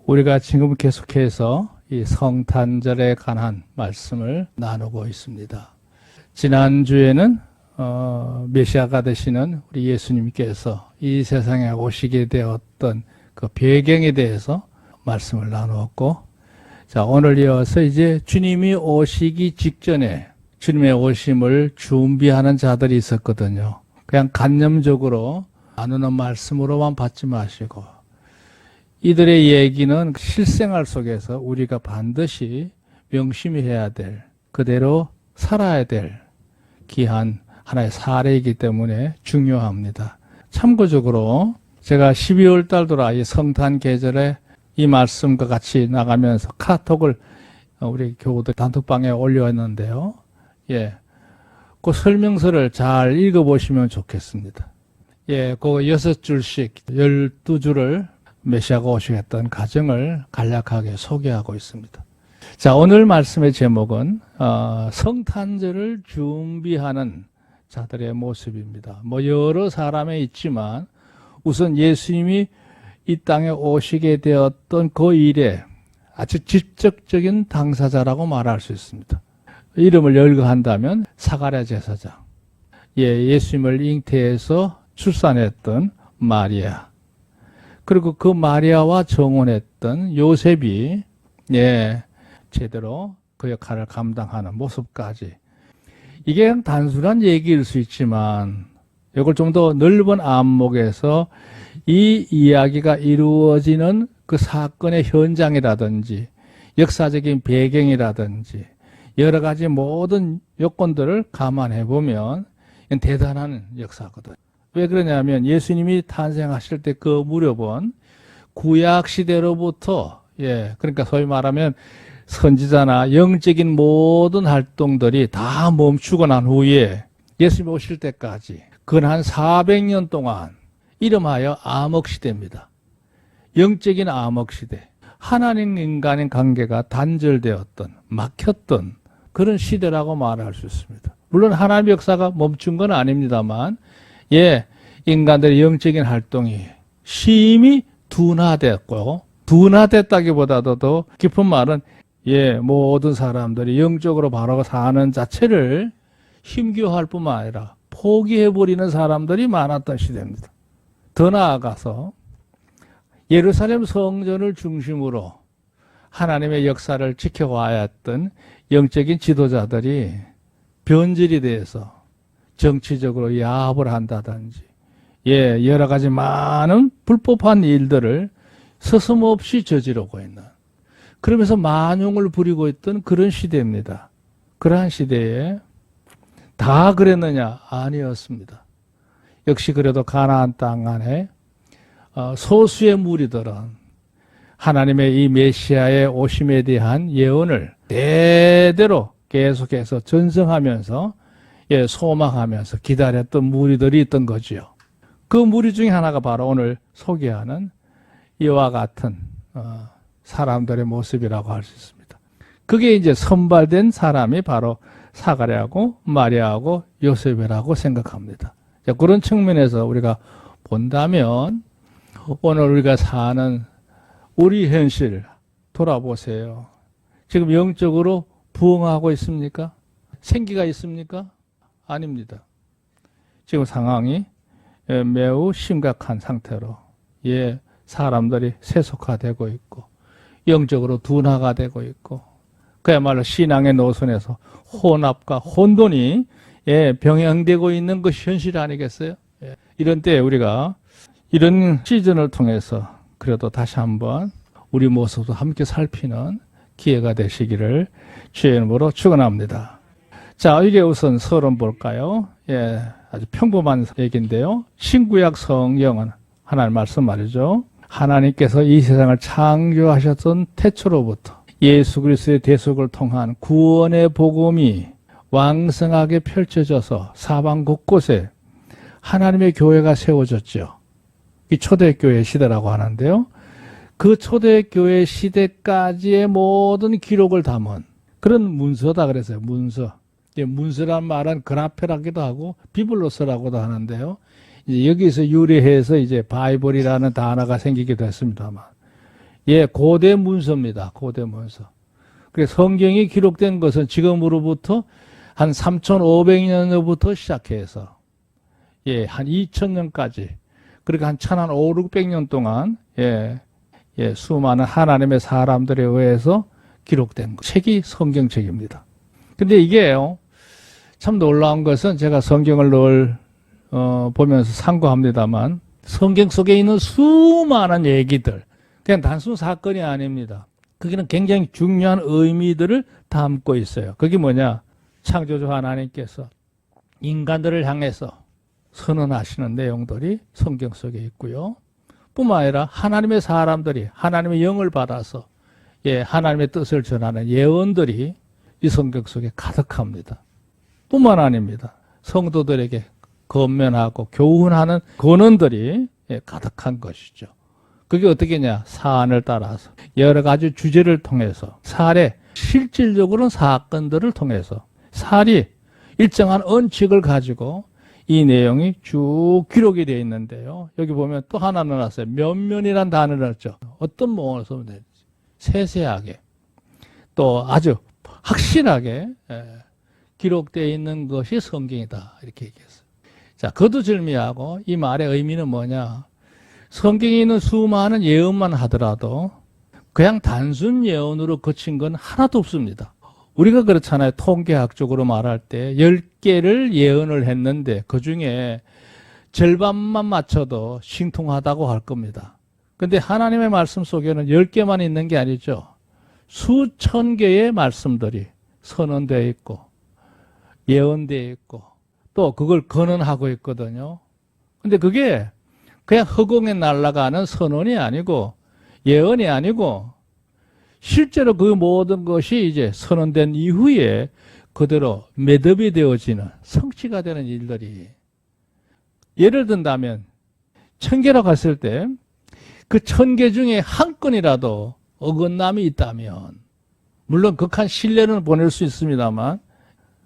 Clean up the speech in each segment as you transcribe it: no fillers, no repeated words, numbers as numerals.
우리가 지금 계속해서 이 성탄절에 관한 말씀을 나누고 있습니다. 지난주에는 메시아가 되시는 우리 예수님께서 이 세상에 오시게 되었던 그 배경에 대해서 말씀을 나누었고, 자, 오늘 이어서 이제 주님이 오시기 직전에 주님의 오심을 준비하는 자들이 있었거든요. 그냥 간념적으로 나누는 말씀으로만 받지 마시고, 이들의 얘기는 실생활 속에서 우리가 반드시 명심해야 될, 그대로 살아야 될 귀한 하나의 사례이기 때문에 중요합니다. 참고적으로 제가 12월 달도라 이 성탄 계절에 이 말씀과 같이 나가면서 카톡을 우리 교우들 단톡방에 올려왔는데요. 예, 그 설명서를 잘 읽어보시면 좋겠습니다. 예, 그 6줄씩 12줄을 메시아가 오시겠다는 가정을 간략하게 소개하고 있습니다. 자, 오늘 말씀의 제목은 성탄절을 준비하는 자들의 모습입니다. 뭐 여러 사람이 있지만 우선 예수님이 이 땅에 오시게 되었던 그 일에 아주 직접적인 당사자라고 말할 수 있습니다. 이름을 열거한다면 사가랴 제사장, 예수님을 잉태해서 출산했던 마리아, 그리고 그 마리아와 정혼했던 요셉이 제대로 그 역할을 감당하는 모습까지, 이게 그냥 단순한 얘기일 수 있지만 이걸 좀 더 넓은 안목에서 이 이야기가 이루어지는 그 사건의 현장이라든지 역사적인 배경이라든지 여러 가지 모든 요건들을 감안해 보면 대단한 역사거든. 왜 그러냐면 예수님이 탄생하실 때 그 무렵은 구약 시대로부터 그러니까 소위 말하면 선지자나 영적인 모든 활동들이 다 멈추고 난 후에 예수님 오실 때까지 근 한 400년 동안 이름하여 암흑시대입니다. 영적인 암흑시대. 하나님 인간의 관계가 단절되었던, 막혔던 그런 시대라고 말할 수 있습니다. 물론 하나님의 역사가 멈춘 건 아닙니다만 인간들의 영적인 활동이 심히 둔화됐고, 둔화됐다기보다도 더 깊은 말은 모든 사람들이 영적으로 바로 사는 자체를 힘겨워할 뿐만 아니라 포기해버리는 사람들이 많았던 시대입니다. 더 나아가서 예루살렘 성전을 중심으로 하나님의 역사를 지켜와야 했던 영적인 지도자들이 변질이 돼서 정치적으로 야합을 한다든지 여러 가지 많은 불법한 일들을 서슴없이 저지르고 있는, 그러면서 만용을 부리고 있던 그런 시대입니다. 그러한 시대에 다 그랬느냐? 아니었습니다. 역시 그래도 가나안 땅 안에 소수의 무리들은 하나님의 이 메시아의 오심에 대한 예언을 대대로 계속해서 전승하면서 소망하면서 기다렸던 무리들이 있던 거지요. 그 무리 중에 하나가 바로 오늘 소개하는 이와 같은 사람들의 모습이라고 할 수 있습니다. 그게 이제 선발된 사람이 바로 사가랴하고 마리아하고 요셉이라고 생각합니다. 자, 그런 측면에서 우리가 본다면 오늘 우리가 사는 우리 현실 돌아보세요. 지금 영적으로 부흥하고 있습니까? 생기가 있습니까? 아닙니다. 지금 상황이 매우 심각한 상태로 사람들이 세속화되고 있고 영적으로 둔화가 되고 있고 그야말로 신앙의 노선에서 혼합과 혼돈이 병행되고 있는 것이 현실 아니겠어요? 이런 때에 우리가 이런 시즌을 통해서 그래도 다시 한번 우리 모습도 함께 살피는 기회가 되시기를 주의 이름으로 축원합니다. 자, 이게 우선 서론 볼까요? 아주 평범한 얘기인데요. 신구약 성경은 하나님 말씀 말이죠. 하나님께서 이 세상을 창조하셨던 태초로부터 예수 그리스도의 대속을 통한 구원의 복음이 왕성하게 펼쳐져서 사방 곳곳에 하나님의 교회가 세워졌죠. 이 초대교회 시대라고 하는데요. 그 초대교회 시대까지의 모든 기록을 담은 그런 문서다 그랬어요. 문서. 문서란 말은 그라페라기도 하고 비블로스라고도 하는데요. 이제 여기서 유래해서 이제 바이블이라는 단어가 생기게 됐습니다만 예, 고대 문서입니다. 고대 문서. 그래서 성경이 기록된 것은 지금으로부터 한 3,500년부터 시작해서 예, 한 2,000년까지 그러니까 한 1,500년 동안 예, 수많은 하나님의 사람들에 의해서 기록된 책이 성경책입니다. 근데 이게요, 참 놀라운 것은 제가 성경을 늘 보면서 상고합니다만 성경 속에 있는 수많은 얘기들, 그냥 단순 사건이 아닙니다. 거기는 굉장히 중요한 의미들을 담고 있어요. 그게 뭐냐? 창조주 하나님께서 인간들을 향해서 선언하시는 내용들이 성경 속에 있고요. 뿐만 아니라 하나님의 사람들이 하나님의 영을 받아서 예, 하나님의 뜻을 전하는 예언들이 이 성경 속에 가득합니다. 뿐만 아닙니다. 성도들에게 권면하고 교훈하는 권언들이 예, 가득한 것이죠. 그게 어떻게냐? 사안을 따라서 여러 가지 주제를 통해서 사례, 실질적으로는 사건들을 통해서 살이 일정한 언칙을 가지고 이 내용이 쭉 기록이 되어 있는데요. 여기 보면 또 하나 넣어놨어요. 면면이란 단어를 넣었죠. 어떤 모험을 쓰면 되는지 세세하게 또 아주 확실하게 기록되어 있는 것이 성경이다 이렇게 얘기했어요. 자, 거두절미하고 이 말의 의미는 뭐냐? 성경에 있는 수많은 예언만 하더라도 그냥 단순 예언으로 그친 건 하나도 없습니다. 우리가 그렇잖아요. 통계학적으로 말할 때 10개를 예언을 했는데 그중에 절반만 맞춰도 신통하다고 할 겁니다. 근데 하나님의 말씀 속에는 10개만 있는 게 아니죠. 수천 개의 말씀들이 선언되어 있고 예언되어 있고 또 그걸 건언하고 있거든요. 근데 그게 그냥 허공에 날아가는 선언이 아니고 예언이 아니고 실제로 그 모든 것이 이제 선언된 이후에 그대로 매듭이 되어지는 성취가 되는 일들이 예를 든다면 1000개라고 했을 때 그 1000개 중에 한 건이라도 어긋남이 있다면 물론 극한 신뢰는 보낼 수 있습니다만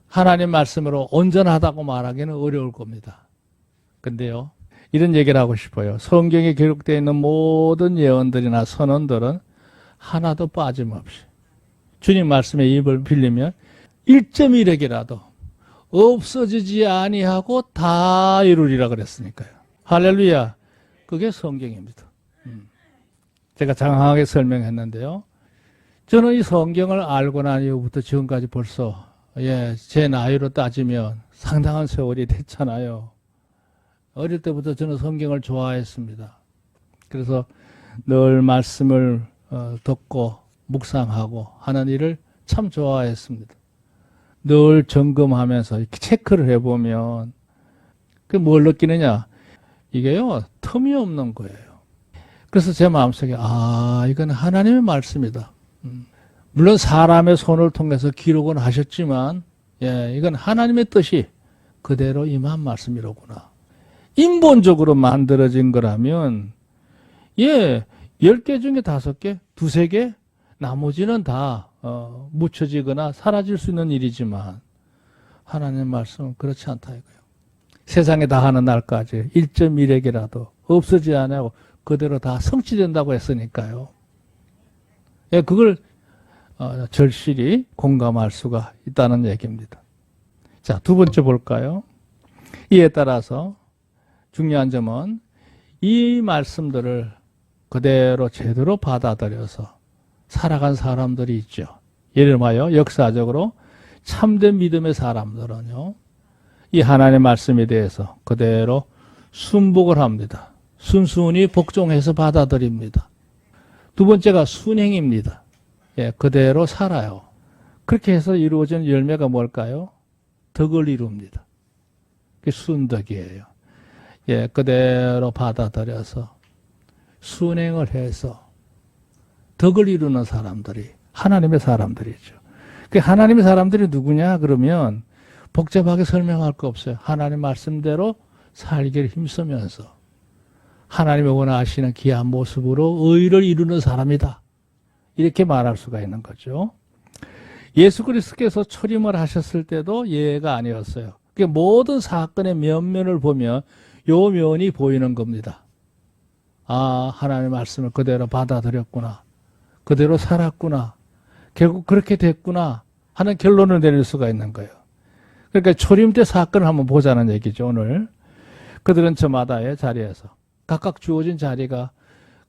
하나님 말씀으로 온전하다고 말하기는 어려울 겁니다. 근데요, 이런 얘기를 하고 싶어요. 성경에 기록되어 있는 모든 예언들이나 선언들은 하나도 빠짐없이 주님 말씀에 입을 빌리면 1.1핵이라도 없어지지 아니하고 다 이루리라 그랬으니까요. 할렐루야. 그게 성경입니다. 제가 장황하게 설명했는데요. 저는 이 성경을 알고 난 이후부터 지금까지 벌써 제 나이로 따지면 상당한 세월이 됐잖아요. 어릴 때부터 저는 성경을 좋아했습니다. 그래서 늘 말씀을 듣고 묵상하고 하는 일을 참 좋아했습니다. 늘 점검하면서 이렇게 체크를 해보면 뭘 느끼느냐? 이게요, 틈이 없는 거예요. 그래서 제 마음속에 이건 하나님의 말씀이다. 물론 사람의 손을 통해서 기록은 하셨지만 이건 하나님의 뜻이 그대로 임한 말씀이로구나. 인본적으로 만들어진 거라면 10개 중에 5개, 2-3개 나머지는 다 묻혀지거나 사라질 수 있는 일이지만 하나님의 말씀은 그렇지 않다 이거예요. 세상에 다 하는 날까지 1.1핵이라도 없어지지 않고 그대로 다 성취된다고 했으니까요. 그걸 절실히 공감할 수가 있다는 얘기입니다. 자, 두 번째 볼까요? 이에 따라서 중요한 점은 이 말씀들을 그대로 제대로 받아들여서 살아간 사람들이 있죠. 예를 들어 역사적으로 참된 믿음의 사람들은요, 이 하나님의 말씀에 대해서 그대로 순복을 합니다. 순순히 복종해서 받아들입니다. 두 번째가 순행입니다. 그대로 살아요. 그렇게 해서 이루어진 열매가 뭘까요? 덕을 이룹니다. 그게 순덕이에요. 그대로 받아들여서 순행을 해서 덕을 이루는 사람들이 하나님의 사람들이죠. 그 하나님의 사람들이 누구냐 그러면 복잡하게 설명할 거 없어요. 하나님 말씀대로 살기를 힘쓰면서 하나님이 원하시는 귀한 모습으로 의를 이루는 사람이다. 이렇게 말할 수가 있는 거죠. 예수 그리스도께서 초림을 하셨을 때도 예가 아니었어요. 모든 사건의 면면을 보면 요 면이 보이는 겁니다. 하나님의 말씀을 그대로 받아들였구나. 그대로 살았구나. 결국 그렇게 됐구나 하는 결론을 내릴 수가 있는 거예요. 그러니까 초림 때 사건을 한번 보자는 얘기죠, 오늘. 그들은 저마다의 자리에서 각각 주어진 자리가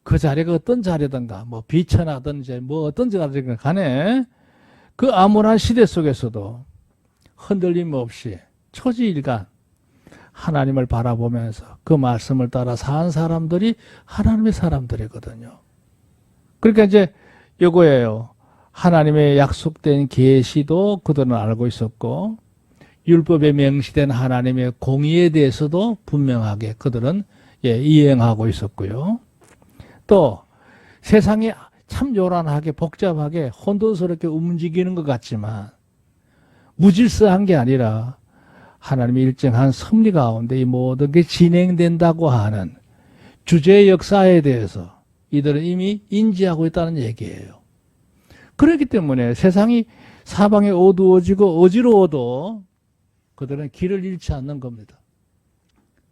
그 자리가 어떤 자리든가 뭐 비천하든지 뭐 어떤 자리든가 간에 그 암울한 시대 속에서도 흔들림 없이 초지일간 하나님을 바라보면서 그 말씀을 따라 산 사람들이 하나님의 사람들이거든요. 그러니까 이제 요거예요. 하나님의 약속된 계시도 그들은 알고 있었고 율법에 명시된 하나님의 공의에 대해서도 분명하게 그들은 이행하고 있었고요. 또 세상이 참 요란하게 복잡하게 혼돈스럽게 움직이는 것 같지만 무질서한 게 아니라 하나님의 일정한 섭리 가운데 이 모든 게 진행된다고 하는 주제의 역사에 대해서 이들은 이미 인지하고 있다는 얘기예요. 그렇기 때문에 세상이 사방에 어두워지고 어지러워도 그들은 길을 잃지 않는 겁니다.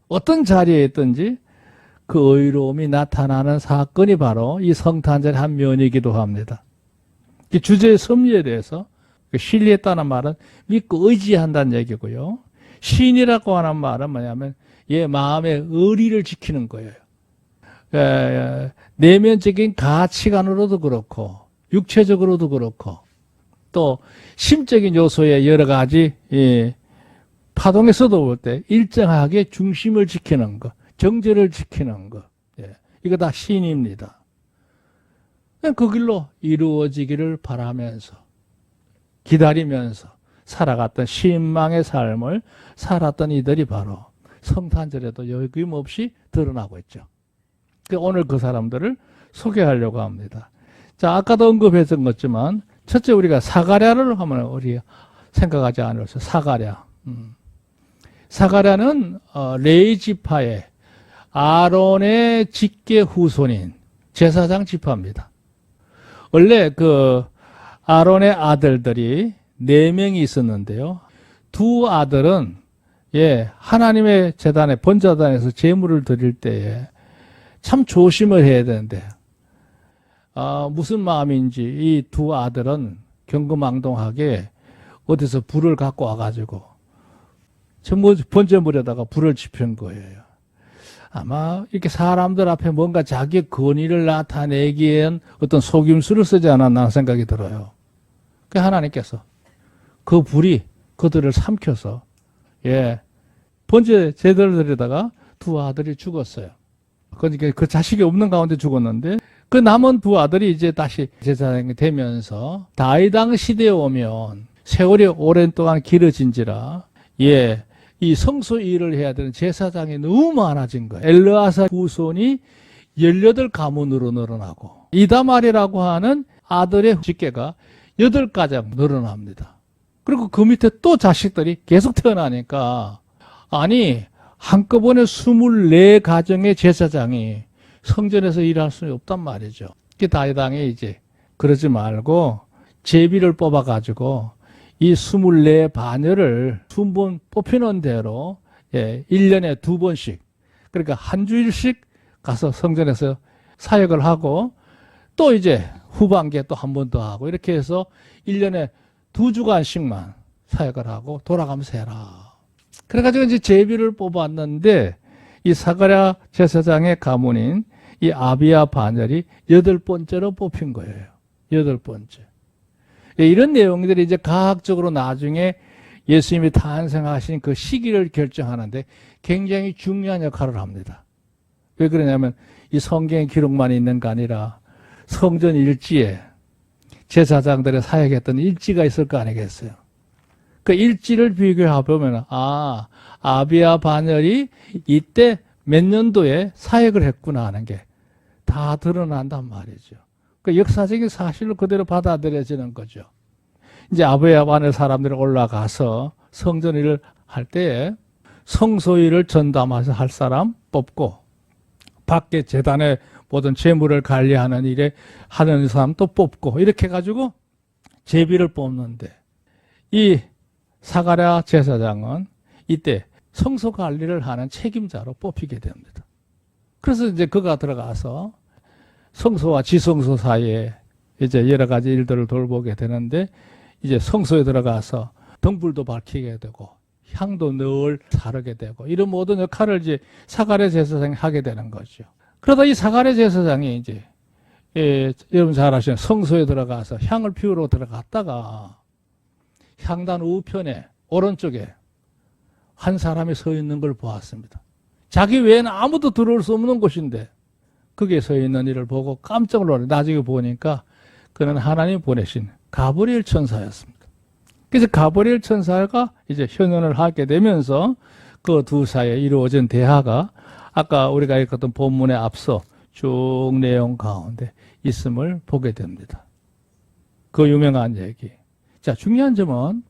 어떤 자리에 있든지 그 의로움이 나타나는 사건이 바로 이 성탄절의 한 면이기도 합니다. 이 주제의 섭리에 대해서 신뢰했다는 말은 믿고 의지한다는 얘기고요. 신이라고 하는 말은 뭐냐면 얘 마음의 의리를 지키는 거예요. 내면적인 가치관으로도 그렇고 육체적으로도 그렇고 또 심적인 요소의 여러 가지 파동에서도 볼 때 일정하게 중심을 지키는 것, 정제를 지키는 것, 이거 다 신입니다. 그 길로 이루어지기를 바라면서 기다리면서 살아갔던 신망의 삶을 살았던 이들이 바로 성탄절에도 여김없이 드러나고 있죠. 오늘 그 사람들을 소개하려고 합니다. 자, 아까도 언급했던 것지만 첫째 우리가 사가랴를 하면 우리 생각하지 않을 수 사가랴. 사가랴는 레위 지파의 아론의 직계 후손인 제사장 지파입니다. 원래 그 아론의 아들들이 4명이 있었는데요. 두 아들은 하나님의 제단에 번제단에서 제물을 드릴 때에 참 조심을 해야 되는데 무슨 마음인지 이 두 아들은 경거망동하게 어디서 불을 갖고 와가지고 전부 번제물에다가 불을 지핀 거예요. 아마 이렇게 사람들 앞에 뭔가 자기의 권위를 나타내기엔 어떤 속임수를 쓰지 않았나 하는 생각이 들어요. 그 하나님께서 그 불이 그들을 삼켜서 번제 제대로 드리다가 두 아들이 죽었어요. 그러니까 그 자식이 없는 가운데 죽었는데 그 남은 두 아들이 이제 다시 제사장이 되면서 다윗왕 시대에 오면 세월이 오랜 동안 길어진지라 이 성소 일을 해야 되는 제사장이 너무 많아진 거예요. 엘르아사 후손이 18가문으로 늘어나고 이다말이라고 하는 아들의 직계가 8가장 늘어납니다. 그리고 그 밑에 또 자식들이 계속 태어나니까 아니 한꺼번에 24가정의 제사장이 성전에서 일할 수는 없단 말이죠. 다윗왕이 이제 그러지 말고 제비를 뽑아가지고 이 24바녀를 순번 뽑히는 대로 1년에 2번씩 그러니까 한 주일씩 가서 성전에서 사역을 하고 또 이제 후반기에 또 한 번 더 하고 이렇게 해서 1년에 2주간씩만 사역을 하고 돌아가면서 해라. 그래가지고 이제 제비를 뽑았는데 이 사가랴 제사장의 가문인 이 아비야 바늘이 8번째로 뽑힌 거예요. 8번째. 이런 내용들이 이제 과학적으로 나중에 예수님이 탄생하신 그 시기를 결정하는데 굉장히 중요한 역할을 합니다. 왜 그러냐면 이 성경의 기록만 있는 게 아니라 성전 일지에 제사장들의 사역했던 일지가 있을 거 아니겠어요. 그 일지를 비교해 보면 아비야 바늘이 이때 몇 년도에 사역을 했구나 하는 게 다 드러난단 말이죠. 그 역사적인 사실을 그대로 받아들여지는 거죠. 이제 아비야 바늘 사람들이 올라가서 성전 일을 할 때에 성소일을 전담해서 할 사람 뽑고 밖에 제단에 모든 재물을 관리하는 일에 하는 사람 또 뽑고 이렇게 해가지고 제비를 뽑는데 이 사가랴 제사장은 이때 성소 관리를 하는 책임자로 뽑히게 됩니다. 그래서 이제 그가 들어가서 성소와 지성소 사이에 이제 여러 가지 일들을 돌보게 되는데 이제 성소에 들어가서 등불도 밝히게 되고 향도 늘 사르게 되고 이런 모든 역할을 이제 사가랴 제사장이 하게 되는 거죠. 그러다 이 사가랴 제사장이 이제 여러분 잘 아시는 성소에 들어가서 향을 피우러 들어갔다가 향단 우편에 오른쪽에 한 사람이 서 있는 걸 보았습니다. 자기 외에는 아무도 들어올 수 없는 곳인데 거기에 서 있는 이를 보고 깜짝 놀라요. 나중에 보니까 그는 하나님 보내신 가브리엘 천사였습니다. 그래서 가브리엘 천사가 이제 현현을 하게 되면서 그 두 사이에 이루어진 대화가 아까 우리가 읽었던 본문에 앞서 쭉 내용 가운데 있음을 보게 됩니다. 그 유명한 얘기. 자, 중요한 점은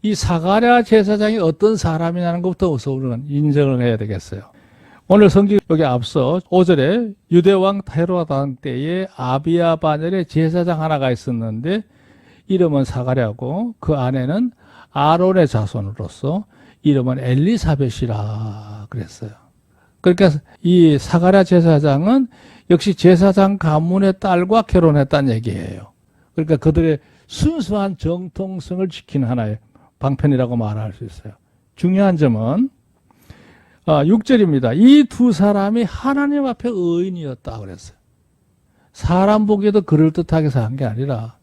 이 사가랴 제사장이 어떤 사람이냐는 것부터 우선 인정을 해야 되겠어요. 오늘 성경 여기 앞서 5절에 유대왕 헤로당 때에 아비야 반열에 제사장 하나가 있었는데 이름은 사가랴고 그 아내는 아론의 자손으로서 이름은 엘리사벳이라 그랬어요. 그러니까 이 사가랴 제사장은 역시 제사장 가문의 딸과 결혼했다는 얘기예요. 그러니까 그들의 순수한 정통성을 지키는 하나의 방편이라고 말할 수 있어요. 중요한 점은 6절입니다. 이 두 사람이 하나님 앞에 의인이었다 그랬어요. 사람 보기에도 그럴듯하게 산 게 아니라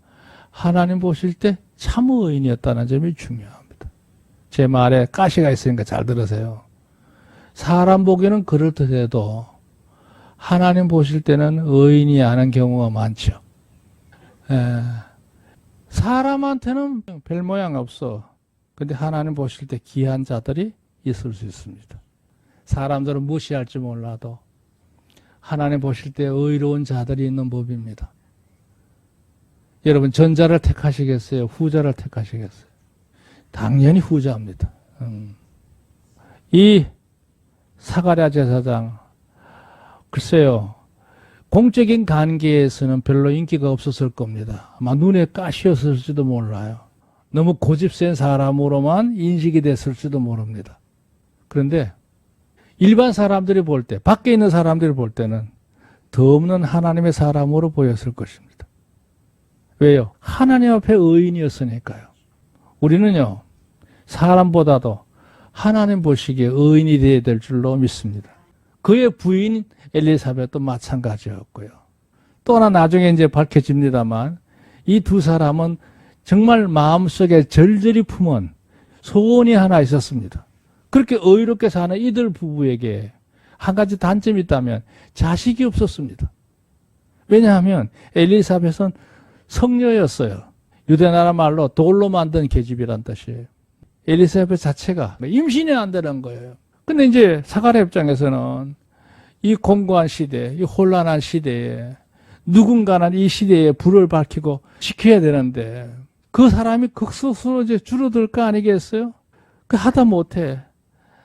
하나님 보실 때 참 의인이었다는 점이 중요합니다. 제 말에 가시가 있으니까 잘 들으세요. 사람 보기에는 그럴듯해도 하나님 보실 때는 의인이 아닌 경우가 많죠. 사람한테는 별 모양 없어. 근데 하나님 보실 때 귀한 자들이 있을 수 있습니다. 사람들은 무시할지 몰라도 하나님 보실 때 의로운 자들이 있는 법입니다. 여러분 전자를 택하시겠어요? 후자를 택하시겠어요? 당연히 후자입니다. 이 사가랴 제사장 글쎄요. 공적인 관계에서는 별로 인기가 없었을 겁니다. 아마 눈에 가시였을지도 몰라요. 너무 고집센 사람으로만 인식이 됐을지도 모릅니다. 그런데 일반 사람들이 볼 때, 밖에 있는 사람들이 볼 때는 더 없는 하나님의 사람으로 보였을 것입니다. 왜요? 하나님 앞에 의인이었으니까요. 우리는요, 사람보다도 하나님 보시기에 의인이 되어야 될 줄로 믿습니다. 그의 부인 엘리사벳도 마찬가지였고요. 또 하나 나중에 이제 밝혀집니다만 이 두 사람은 정말 마음속에 절절히 품은 소원이 하나 있었습니다. 그렇게 의롭게 사는 이들 부부에게 한 가지 단점이 있다면 자식이 없었습니다. 왜냐하면 엘리사벳은 성녀였어요. 유대나라 말로 돌로 만든 계집이란 뜻이에요. 엘리사벳 자체가 임신이 안 되는 거예요. 근데 이제 사가랴 입장에서는 이 공고한 시대, 이 혼란한 시대에 누군가는 이 시대에 불을 밝히고 지켜야 되는데 그 사람이 극소수로 이제 줄어들 거 아니겠어요? 그 하다 못해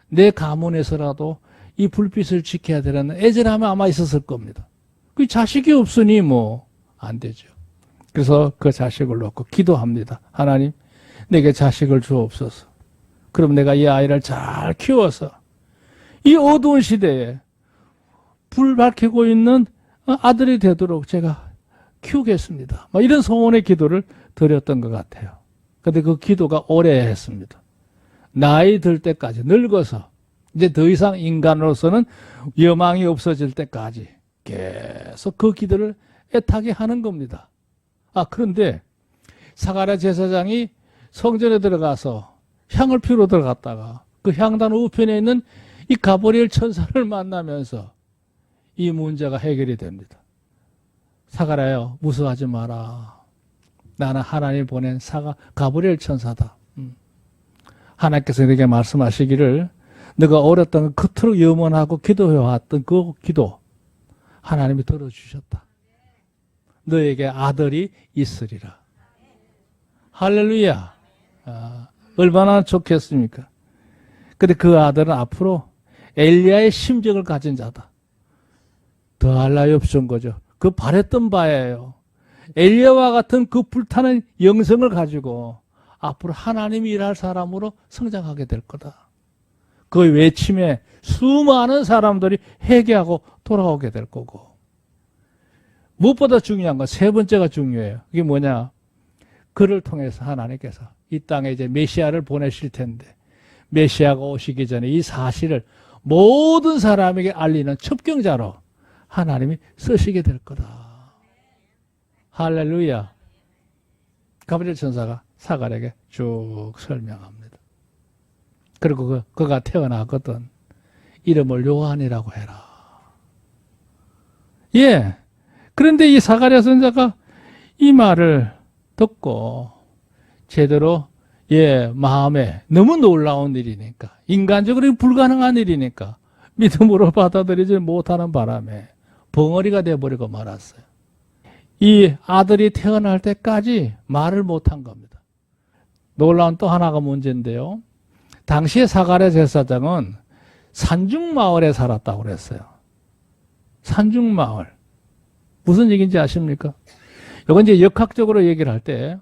내 가문에서라도 이 불빛을 지켜야 되는 애절함이 아마 있었을 겁니다. 그 자식이 없으니 뭐 안 되죠. 그래서 그 자식을 놓고 기도합니다. 하나님, 내게 자식을 주옵소서. 그럼 내가 이 아이를 잘 키워서 이 어두운 시대에 불 밝히고 있는 아들이 되도록 제가 키우겠습니다. 이런 소원의 기도를 드렸던 것 같아요. 그런데 그 기도가 오래 했습니다. 나이 들 때까지 늙어서 이제 더 이상 인간으로서는 여망이 없어질 때까지 계속 그 기도를 애타게 하는 겁니다. 그런데 사가랴 제사장이 성전에 들어가서 향을 피우러 들어갔다가 그 향단 우편에 있는 이 가브리엘 천사를 만나면서 이 문제가 해결이 됩니다. 사가랴여, 무서워하지 마라. 나는 하나님 보낸 가브리엘 천사다. 하나님께서 내게 말씀하시기를 너가 어렸던 그토록 염원하고 기도해왔던 그 기도 하나님이 들어주셨다. 너에게 아들이 있으리라. 할렐루야. 얼마나 좋겠습니까? 근데 그 아들은 앞으로 엘리야의 심정을 가진 자다. 더할 나위 없은 거죠. 그 바랬던 바예요. 엘리야와 같은 그 불타는 영성을 가지고 앞으로 하나님이 일할 사람으로 성장하게 될 거다. 그 외침에 수많은 사람들이 회개하고 돌아오게 될 거고 무엇보다 중요한 건 세 번째가 중요해요. 그게 뭐냐? 그를 통해서 하나님께서 이 땅에 이제 메시아를 보내실 텐데, 메시아가 오시기 전에 이 사실을 모든 사람에게 알리는 첩경자로 하나님이 쓰시게 될 거다. 할렐루야. 가브리엘 천사가 사가랴에게 쭉 설명합니다. 그리고 그가 태어나거든. 이름을 요한이라고 해라. 예. 그런데 이 사가랴 선자가 이 말을 듣고 제대로 마음에 너무 놀라운 일이니까, 인간적으로 불가능한 일이니까 믿음으로 받아들이지 못하는 바람에 벙어리가 돼버리고 말았어요. 이 아들이 태어날 때까지 말을 못한 겁니다. 놀라운 또 하나가 문제인데요. 당시에 사가랴 제사장은 산중마을에 살았다고 그랬어요. 산중마을. 무슨 얘기인지 아십니까? 이건 이제 역학적으로 얘기를 할 때,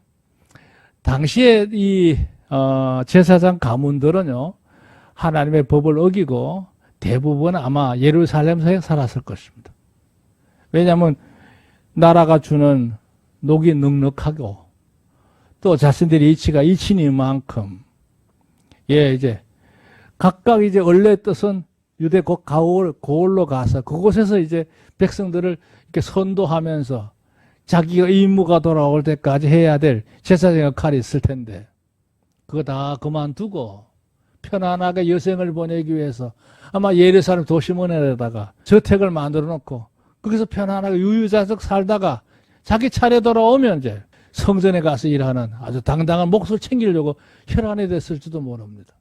당시에 이 제사장 가문들은요, 하나님의 법을 어기고 대부분 아마 예루살렘에 살았을 것입니다. 왜냐하면 나라가 주는 녹이 넉넉하고 또 자신들의 이치가 이치니만큼 이제 각각 이제 원래 뜻은 유대 고을로 가서 그곳에서 이제 백성들을 이렇게 선도하면서 자기가 임무가 돌아올 때까지 해야 될 제사장 역할이 있을 텐데, 그거 다 그만두고 편안하게 여생을 보내기 위해서 아마 예루살렘 도시문에다가 저택을 만들어 놓고 거기서 편안하게 유유자적 살다가 자기 차례 돌아오면 이제 성전에 가서 일하는 아주 당당한 몫을 챙기려고 혈안이 됐을지도 모릅니다.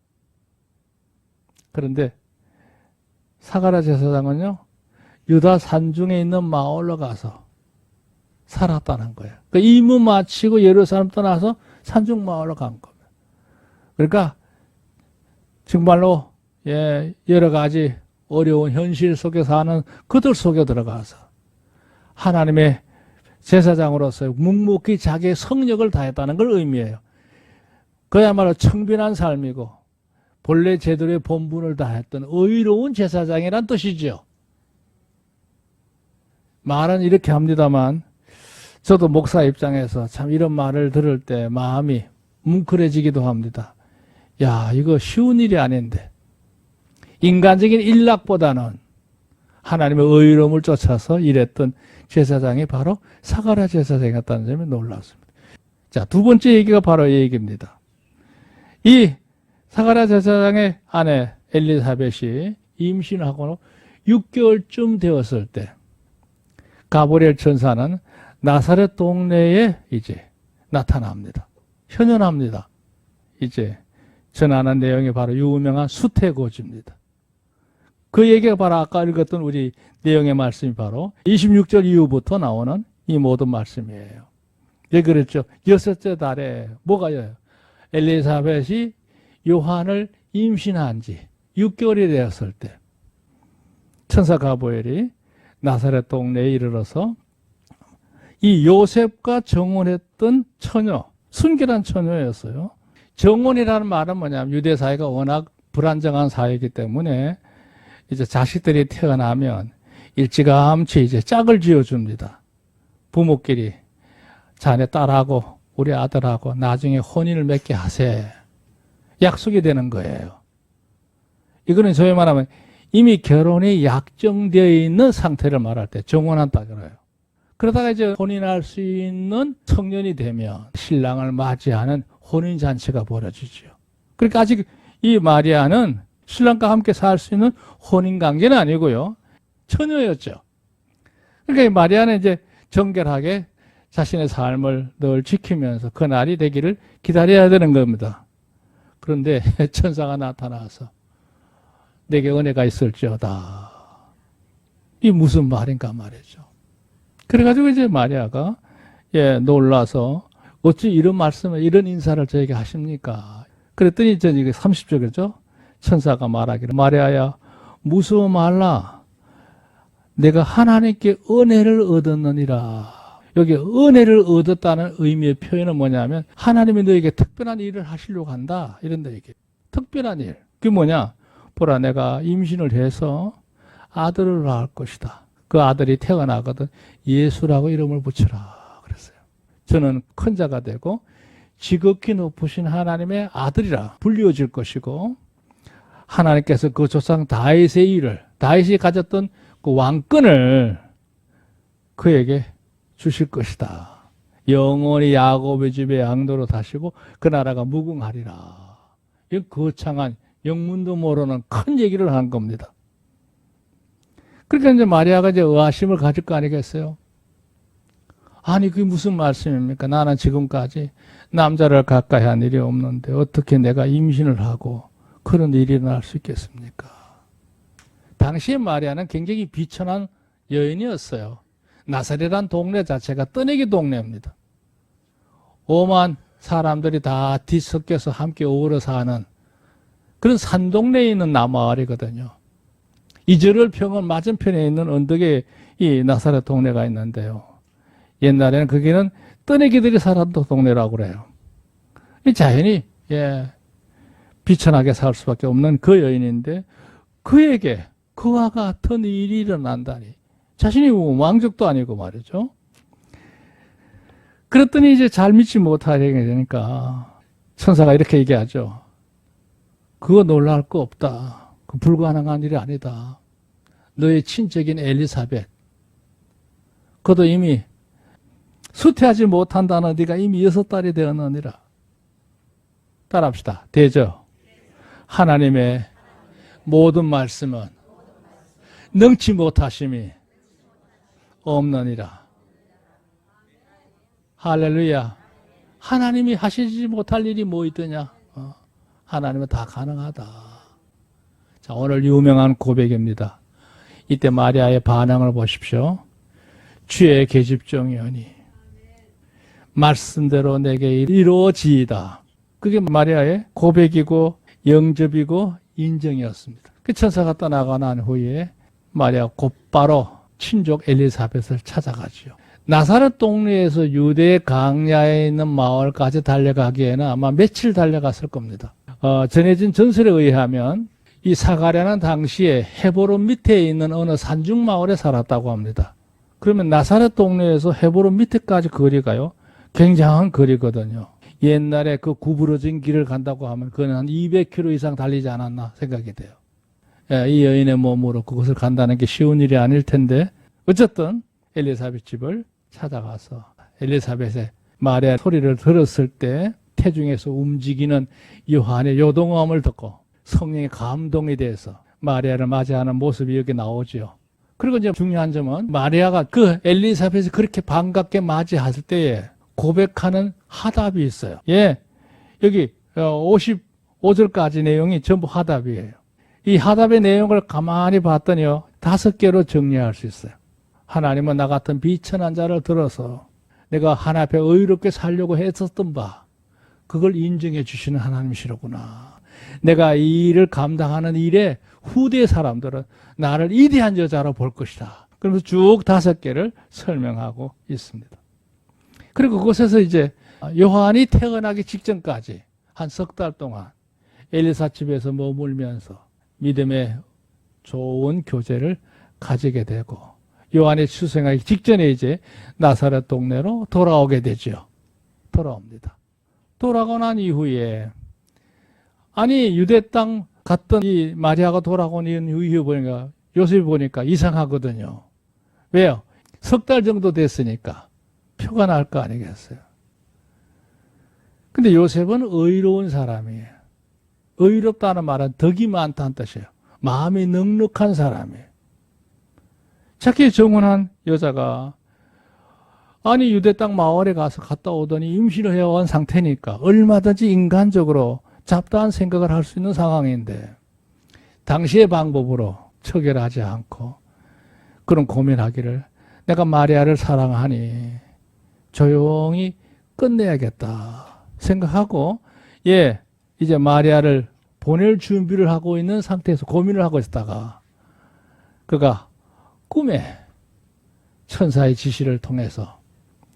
그런데 사가랴 제사장은요, 유다 산중에 있는 마을로 가서 살았다는 거예요. 그러니까 임무 마치고 예루살렘 떠나서 산중 마을로 간 겁니다. 그러니까 정말로 여러 가지 어려운 현실 속에 사는 그들 속에 들어가서 하나님의 제사장으로서 묵묵히 자기의 성력을 다했다는 걸 의미해요. 그야말로 청빈한 삶이고 본래 제대로의 본분을 다했던 의로운 제사장이란 뜻이죠. 말은 이렇게 합니다만 저도 목사 입장에서 참 이런 말을 들을 때 마음이 뭉클해지기도 합니다. 야, 이거 쉬운 일이 아닌데 인간적인 일락보다는 하나님의 의로움을 쫓아서 일했던 제사장이 바로 사가랴 제사장이었다는 점이 놀랍습니다. 자, 두 번째 얘기가 바로 이 얘기입니다. 이 사가랴 제사장의 아내 엘리사벳이 임신하고 6개월쯤 되었을 때 가브리엘 천사는 나사렛 동네에 이제 나타납니다. 현현합니다. 이제 전하는 내용이 바로 유명한 수태고지입니다. 그 얘기가 바로 아까 읽었던 우리 내용의 말씀이 바로 26절 이후부터 나오는 이 모든 말씀이에요. 예, 그랬죠. 여섯째 달에 뭐가요? 엘리사벳이 요한을 임신한 지 6개월이 되었을 때 천사 가브리엘이 나사렛 동네에 이르러서 이 요셉과 정혼했던 처녀, 순결한 처녀였어요. 정혼이라는 말은 뭐냐면 유대 사회가 워낙 불안정한 사회이기 때문에 이제 자식들이 태어나면 일찌감치 이제 짝을 지어줍니다. 부모끼리 자네 딸하고 우리 아들하고 나중에 혼인을 맺게 하세. 약속이 되는 거예요. 이거는 소위 말하면 이미 결혼이 약정되어 있는 상태를 말할 때 정혼한다 그래요. 그러다가 이제 혼인할 수 있는 성년이 되면 신랑을 맞이하는 혼인잔치가 벌어지죠. 그러니까 아직 이 마리아는 신랑과 함께 살 수 있는 혼인관계는 아니고요. 처녀였죠. 그러니까 이 마리아는 이제 정결하게 자신의 삶을 늘 지키면서 그 날이 되기를 기다려야 되는 겁니다. 그런데 천사가 나타나서 내게 은혜가 있을지어다. 이 무슨 말인가 말이죠. 그래가지고 이제 마리아가 놀라서 어찌 이런 말씀을 이런 인사를 저에게 하십니까? 그랬더니 이제 이게 30절이죠. 천사가 말하기를 마리아야 무서워 말라. 내가 하나님께 은혜를 얻었느니라. 여기 은혜를 얻었다는 의미의 표현은 뭐냐면 하나님이 너에게 특별한 일을 하시려고 한다. 이런다 얘기해요. 특별한 일. 그게 뭐냐? 보라 내가 임신을 해서 아들을 낳을 것이다. 그 아들이 태어나거든 예수라고 이름을 붙여라 그랬어요. 저는 큰 자가 되고 지극히 높으신 하나님의 아들이라 불리워질 것이고 하나님께서 그 조상 다윗의 일을 다윗이 가졌던 그 왕권을 그에게 주실 것이다. 영원히 야곱의 집에 양도로 다시고 그 나라가 무궁하리라. 이 거창한 영문도 모르는 큰 얘기를 한 겁니다. 그러니까 이제 마리아가 이제 의아심을 가질 거 아니겠어요? 아니 그게 무슨 말씀입니까? 나는 지금까지 남자를 가까이 한 일이 없는데 어떻게 내가 임신을 하고 그런 일이 일어날 수 있겠습니까? 당시에 마리아는 굉장히 비천한 여인이었어요. 나사렛이란 동네 자체가 떠내기 동네입니다. 오만 사람들이 다 뒤섞여서 함께 어우러 사는 그런 산동네에 있는 나마을이거든요. 이즈라엘 평원 맞은편에 있는 언덕에 이 나사렛 동네가 있는데요. 옛날에는 거기는 떠내기들이 살았던 동네라고 그래요. 이 자연이 비천하게 살 수밖에 없는 그 여인인데 그에게 그와 같은 일이 일어난다니. 자신이 왕족도 아니고 말이죠. 그랬더니 이제 잘 믿지 못하게 되니까 천사가 이렇게 얘기하죠. 그거 놀랄 거 없다. 그 불가능한 일이 아니다. 너의 친척인 엘리사벳. 그도 이미 수태하지 못한다는 네가 이미 6달이 되었느니라. 따라합시다. 되죠? 하나님의 모든 말씀은 능치 못하심이 없느니라. 할렐루야. 하나님이 하시지 못할 일이 뭐 있더냐? 하나님은 다 가능하다. 자, 오늘 유명한 고백입니다. 이때 마리아의 반응을 보십시오. 주의 계집종이오니 말씀대로 내게 이루어지이다. 그게 마리아의 고백이고 영접이고 인정이었습니다. 그 천사가 떠나고 난 후에 마리아 곧바로 친족 엘리사벳을 찾아가지요. 나사렛 동네에서 유대 강야에 있는 마을까지 달려가기에는 아마 며칠 달려갔을 겁니다. 전해진 전설에 의하면 이 사가랴는 당시에 헤브론 밑에 있는 어느 산중 마을에 살았다고 합니다. 그러면 나사렛 동네에서 헤브론 밑에까지 거리가요. 굉장한 거리거든요. 옛날에 그 구부러진 길을 간다고 하면 그건 한 200km 이상 달리지 않았나 생각이 돼요. 이 여인의 몸으로 그것을 간다는 게 쉬운 일이 아닐 텐데 어쨌든 엘리사벳 집을 찾아가서 엘리사벳의 마리아 소리를 들었을 때 태중에서 움직이는 요한의 요동함을 듣고 성령의 감동이 돼서 마리아를 맞이하는 모습이 여기 나오죠. 그리고 이제 중요한 점은 마리아가 그 엘리사벳이 그렇게 반갑게 맞이했을 때에 고백하는 하답이 있어요. 여기 55절까지 내용이 전부 하답이에요. 이 하답의 내용을 가만히 봤더니요. 5개로 정리할 수 있어요. 하나님은 나 같은 비천한 자를 들어서 내가 하나님 앞에 의롭게 살려고 했었던 바 그걸 인정해 주시는 하나님이시로구나. 내가 이 일을 감당하는 일에 후대 사람들은 나를 이대한 여자로 볼 것이다. 그러면서 쭉 5개를 설명하고 있습니다. 그리고 그곳에서 이제 요한이 태어나기 직전까지 한 3달 동안 엘리사 집에서 머물면서 믿음의 좋은 교제를 가지게 되고 요한의 출생하기 직전에 이제 나사렛 동네로 돌아오게 되죠. 돌아옵니다. 돌아오고 난 이후에 아니 유대 땅 갔던 이 마리아가 돌아온 이후 보니까 요셉이 보니까 이상하거든요. 왜요? 3달 정도 됐으니까 표가 날 거 아니겠어요. 근데 요셉은 의로운 사람이에요. 의롭다는 말은 덕이 많다는 뜻이에요. 마음이 넉넉한 사람이에요. 착히 정혼한 여자가 아니 유대 땅 마을에 가서 갔다 오더니 임신을 해온 상태니까 얼마든지 인간적으로 잡다한 생각을 할 수 있는 상황인데 당시의 방법으로 처결하지 않고 그런 고민하기를 내가 마리아를 사랑하니 조용히 끝내야겠다 생각하고 이제 마리아를 보낼 준비를 하고 있는 상태에서 고민을 하고 있다가 그가 꿈에 천사의 지시를 통해서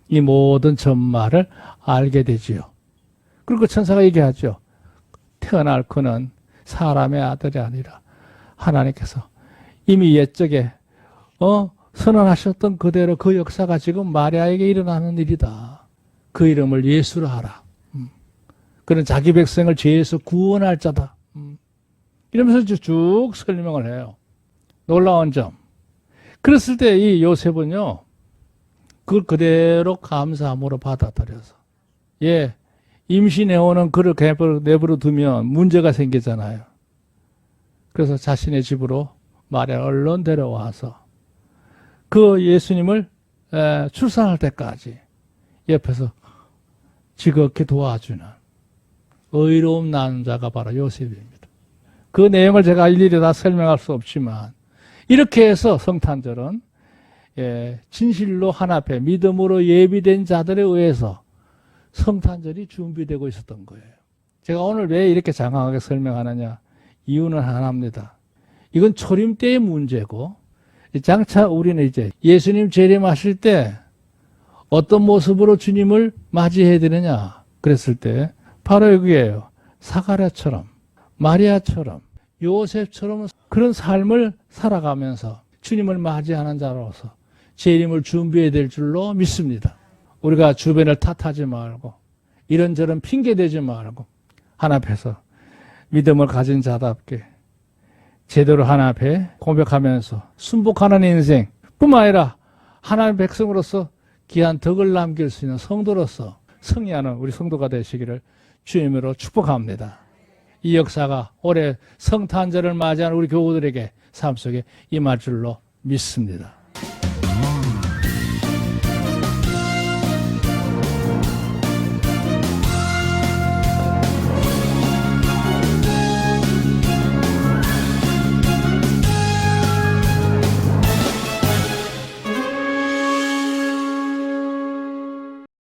이 모든 전말을 알게 되지요. 그리고 천사가 얘기하죠. 태어날 그는 사람의 아들이 아니라 하나님께서 이미 옛적에 선언하셨던 그대로 그 역사가 지금 마리아에게 일어나는 일이다. 그 이름을 예수로 하라. 그는 자기 백성을 죄에서 구원할 자다. 이러면서 쭉 설명을 해요. 놀라운 점. 그랬을 때 이 요셉은요, 그걸 그대로 감사함으로 받아들여서, 예, 임신해오는 그를 내버려 두면 문제가 생기잖아요. 그래서 자신의 집으로 마리아 얼른 데려와서 그 예수님을 출산할 때까지 옆에서 지극히 도와주는 의로운 남자가 바로 요셉입니다. 그 내용을 제가 일일이 다 설명할 수 없지만 이렇게 해서 성탄절은 진실로 하나님께 믿음으로 예비된 자들에 의해서 성탄절이 준비되고 있었던 거예요. 제가 오늘 왜 이렇게 장황하게 설명하느냐, 이유는 하나입니다. 이건 초림 때의 문제고, 장차 우리는 이제 예수님 재림하실 때 어떤 모습으로 주님을 맞이해야 되느냐 그랬을 때 바로 여기에요. 사가랴처럼, 마리아처럼, 요셉처럼 그런 삶을 살아가면서 주님을 맞이하는 자로서 재림을 준비해야 될 줄로 믿습니다. 우리가 주변을 탓하지 말고 이런저런 핑계대지 말고 하나님 앞에서 믿음을 가진 자답게 제대로 하나님 앞에 고백하면서 순복하는 인생 뿐만 아니라 하나님의 백성으로서 귀한 덕을 남길 수 있는 성도로서 승리하는 우리 성도가 되시기를 주님으로 축복합니다. 이 역사가 올해 성탄절을 맞이하는 우리 교우들에게 삶 속에 임할 줄로 믿습니다.